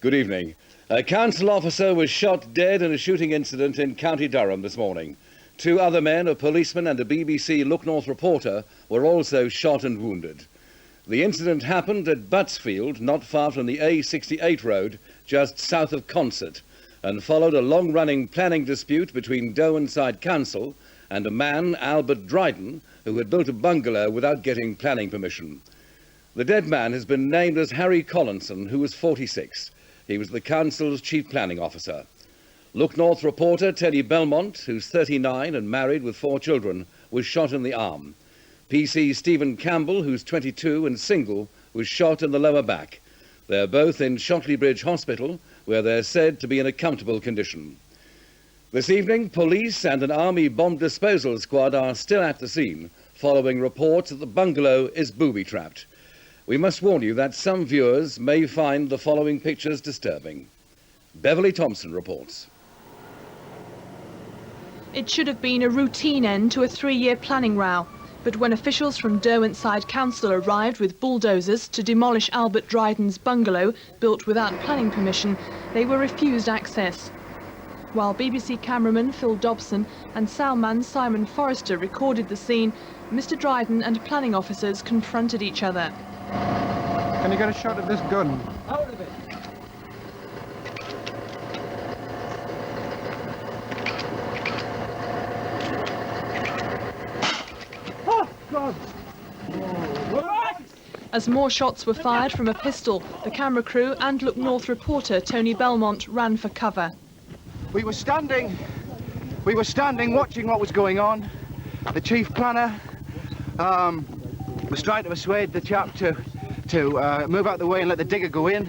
Good evening. A council officer was shot dead in a shooting incident in County Durham this morning. 2 other men, a policeman and a BBC Look North reporter, were also shot and wounded. The incident happened at Buttsfield, not far from the A68 road, just south of Concert, and followed a long-running planning dispute between Downside Council and a man, Albert Dryden, who had built a bungalow without getting planning permission. The dead man has been named as Harry Collinson, who was 46. He was the council's chief planning officer. Look North reporter Teddy Belmont, who's 39 and married with 4 children, was shot in the arm. PC Stephen Campbell, who's 22 and single, was shot in the lower back. They're both in Shotley Bridge Hospital, where they're said to be in a comfortable condition. This evening, police and an army bomb disposal squad are still at the scene, following reports that the bungalow is booby-trapped. We must warn you that some viewers may find the following pictures disturbing. Beverly Thompson reports. It should have been a routine end to a 3-year planning row, but when officials from Derwentshire Council arrived with bulldozers to demolish Albert Dryden's bungalow, built without planning permission, they were refused access. While BBC cameraman Phil Dobson and soundman Simon Forrester recorded the scene, Mr. Dryden and planning officers confronted each other. Can you get a shot of this gun? Out of it. Oh, God! As more shots were fired from a pistol, the camera crew and Look North reporter Tony Belmont ran for cover. We were standing watching what was going on. The chief planner was trying to persuade the chap to move out the way and let the digger go in.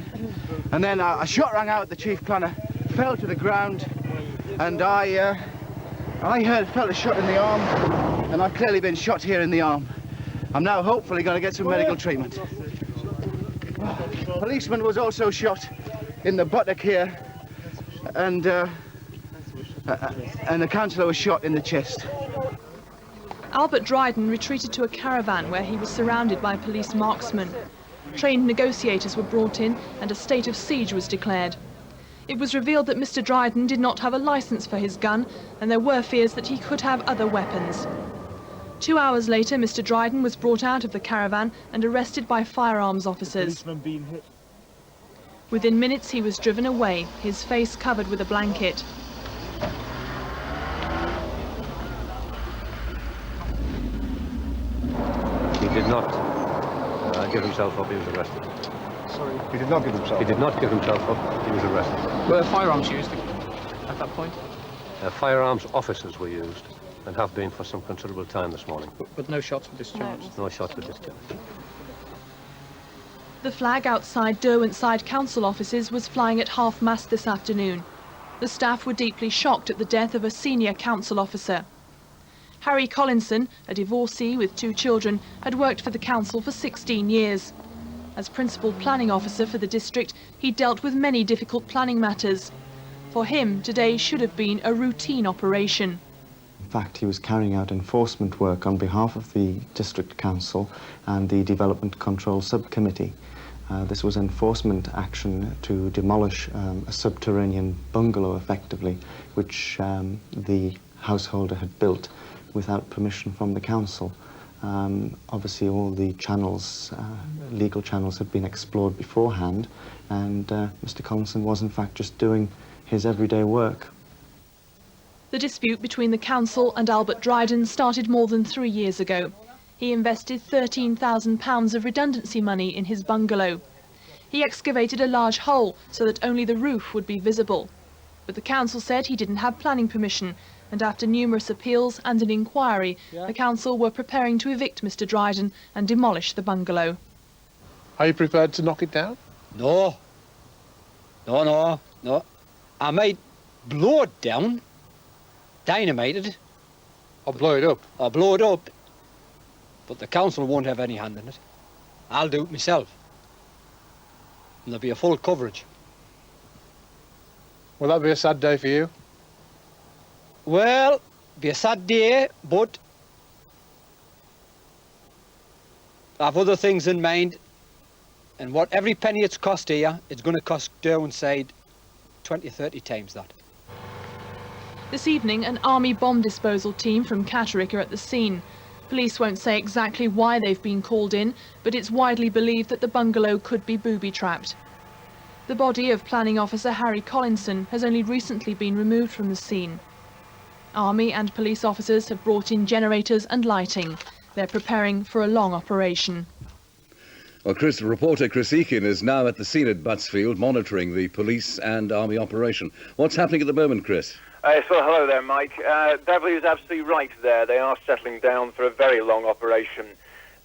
And then a shot rang out, the chief planner fell to the ground, and I felt a shot in the arm, and I've clearly been shot here in the arm. I'm now hopefully going to get some medical treatment. A policeman was also shot in the buttock here, and the councillor was shot in the chest. Albert Dryden retreated to a caravan where he was surrounded by police marksmen. Trained negotiators were brought in and a state of siege was declared. It was revealed that Mr. Dryden did not have a licence for his gun, and there were fears that he could have other weapons. 2 hours later, Mr. Dryden was brought out of the caravan and arrested by firearms officers. Within minutes he was driven away, his face covered with a blanket. He did not give himself up, he was arrested. Sorry, he did not give himself up? He did not give himself up, he was arrested. Were firearms used at that point? Firearms officers were used and have been for some considerable time this morning. But no shots were discharged? No shots were discharged. The flag outside Derwentshire Council offices was flying at half-mast this afternoon. The staff were deeply shocked at the death of a senior council officer. Harry Collinson, a divorcee with 2 children, had worked for the council for 16 years. As principal planning officer for the district, he dealt with many difficult planning matters. For him, today should have been a routine operation. In fact, he was carrying out enforcement work on behalf of the District Council and the Development Control Subcommittee. This was enforcement action to demolish a subterranean bungalow, effectively, which the householder had built without permission from the council. Obviously, all the channels, legal channels, had been explored beforehand, and Mr. Collinson was, in fact, just doing his everyday work. The dispute between the council and Albert Dryden started more than 3 years ago. He invested £13,000 of redundancy money in his bungalow. He excavated a large hole so that only the roof would be visible. But the council said he didn't have planning permission, and after numerous appeals and an inquiry, the council were preparing to evict Mr. Dryden and demolish the bungalow. Are you prepared to knock it down? No. No. I might blow it down, dynamite it. Or blow it up? Or blow it up. But the council won't have any hand in it. I'll do it myself. And there'll be a full coverage. Will that be a sad day for you? Well, be a sad day, but I've other things in mind And what every penny it's cost here, it's going to cost Derwentide 20 or 30 times that. This evening, an army bomb disposal team from Catterick are at the scene. Police won't say exactly why they've been called in, but it's widely believed that the bungalow could be booby-trapped. The body of planning officer Harry Collinson has only recently been removed from the scene. Army and police officers have brought in generators and lighting. They're preparing for a long operation. Well, reporter Chris Eakin is now at the scene at Buttsfield monitoring the police and army operation. What's happening at the moment, Chris? So hello there, Mike. Beverly is absolutely right there. They are settling down for a very long operation.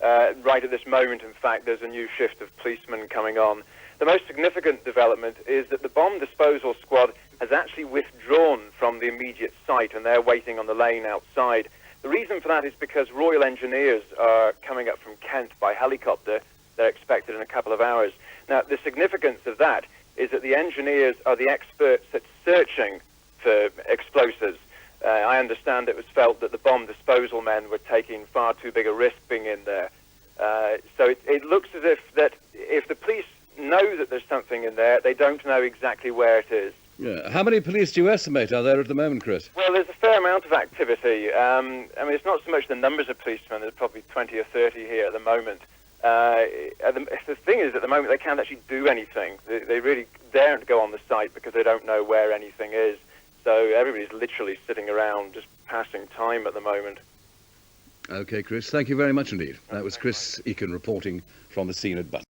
Right at this moment, in fact, there's a new shift of policemen coming on. The most significant development is that the bomb disposal squad has actually withdrawn from the immediate site, and they're waiting on the lane outside. The reason for that is because Royal Engineers are coming up from Kent by helicopter. They're expected in a couple of hours. Now, the significance of that is that the engineers are the experts at searching for explosives. I understand it was felt that the bomb disposal men were taking far too big a risk being in there. So it looks as if the police know that there's something in there, they don't know exactly where it is. Yeah. How many police do you estimate are there at the moment, Chris? Well, there's a fair amount of activity. I mean, it's not so much the numbers of policemen. There's probably 20 or 30 here at the moment. The thing is, at the moment, they can't actually do anything. They really daren't go on the site because they don't know where anything is. So everybody's literally sitting around just passing time at the moment. OK, Chris, thank you very much indeed. That was Chris Eakin reporting from the scene at Butt.